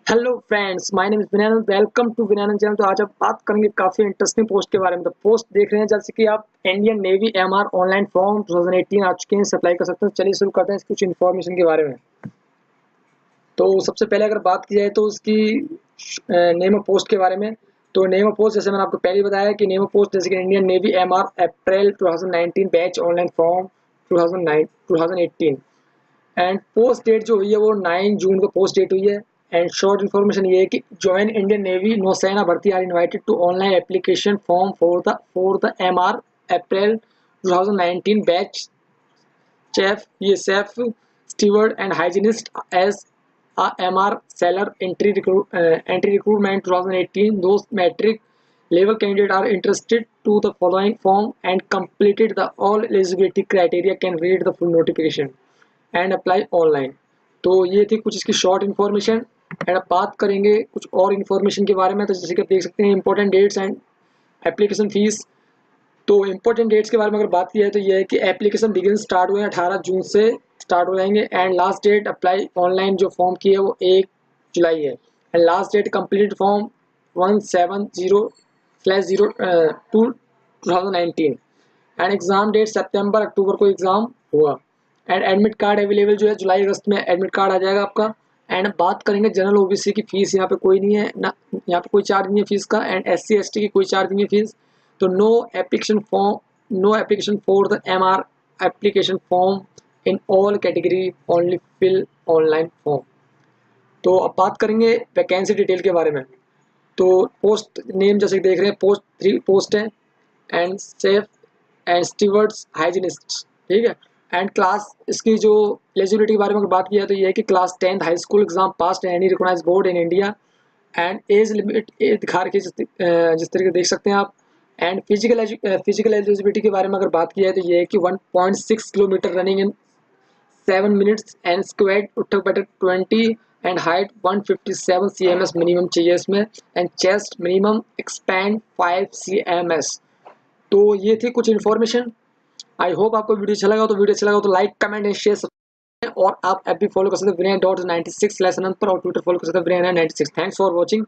Hello friends, my name is Vinay. Welcome to Vinay channel. तो आज आप बात करेंगे काफी इंटरेस्टिंग पोस्ट के बारे में। तो पोस्ट देख रहे हैं जैसे कि आप Indian navy MR online form 2018 आ चुके हैं, अप्लाई कर सकते हैं। चलिए शुरू करते हैं कुछ इन्फॉर्मेशन के बारे में। तो सबसे पहले अगर बात की जाए तो उसकी नेम ऑफ पोस्ट के बारे में। तो नेम ऑफ पोस्ट जैसे मैंने आपको पहले ही बताया कि नेम ऑफ पोस्ट जैसे कि Indian navy MR April 2019 batch online form 2018। And post date जो हुई है वो 9 जून को पोस्ट डेट हुई है। एंड शॉर्ट इन्फॉर्मेशन ये है कि ज्वाइन इंडियन नेवी नौसेना भर्ती are invited to online application form for the MR April 2019 batch chef, chef, steward, and hygienist as a MR seller entry recruitment 2018. Those metric level candidates are interested to the following form and completed the all eligibility criteria can read the full notification and apply online. तो ये थी कुछ इसकी short information. And अब बात करेंगे कुछ और इन्फॉर्मेशन के बारे में। तो जैसे कि आप देख सकते हैं important dates and application fees. तो इम्पोर्टेंट डेट्स के बारे में अगर बात की जाए तो ये है कि एप्लीकेशन बिगिन स्टार्ट हुए हैं 18 जून से स्टार्ट हो जाएंगे। And last date apply online जो फॉर्म की है वो 1 जुलाई है। And last date complete form 170/02/2019। And exam date सितंबर अक्टूबर को एग्ज़ाम हुआ। एंड एडमिट कार्ड अवेलेबल जो है जुलाई अगस्त में एडमिट कार्ड आ जाएगा आपका। एंड बात करेंगे जनरल ओबीसी की फ़ीस यहाँ पे कोई नहीं है ना, यहाँ पे कोई चार्ज नहीं है फीस का। एंड SC ST की कोई चार्ज नहीं है फीस। तो no application for the MR application form in all category only fill online form. तो अब बात करेंगे वैकेंसी डिटेल के बारे में। तो पोस्ट नेम जैसे देख रहे हैं पोस्ट 3 पोस्ट है। And safe and stewards hygienist, ठीक है। एंड क्लास इसकी जो एलिजिबिलिटी के बारे में अगर बात किया तो ये है कि class 10th high school exam pass any recognise board in India. And age limit दिखा रखी जिस तरीके देख सकते हैं आप। एंड फिजिकल एलिजिबिलिटी के बारे में अगर बात की जाए तो ये है कि 1.6 kilometre running in 7 minutes and squad उठक बैठक 20 एंड हाइट 157 cms मिनिमम चाहिए इसमें। And chest minimum expand 5 cms। तो ये थी कुछ इन्फॉर्मेशन। आई होप आपको वीडियो अच्छा लगा। तो वीडियो अच्छा लगा तो लाइक कमेंट एंड शेयर। और आप ऐप भी फॉलो कर सकते हैं विनय.96/अनंत पर, और ट्विटर फॉलो कर सकते हैं विनय96। Thanks for watching.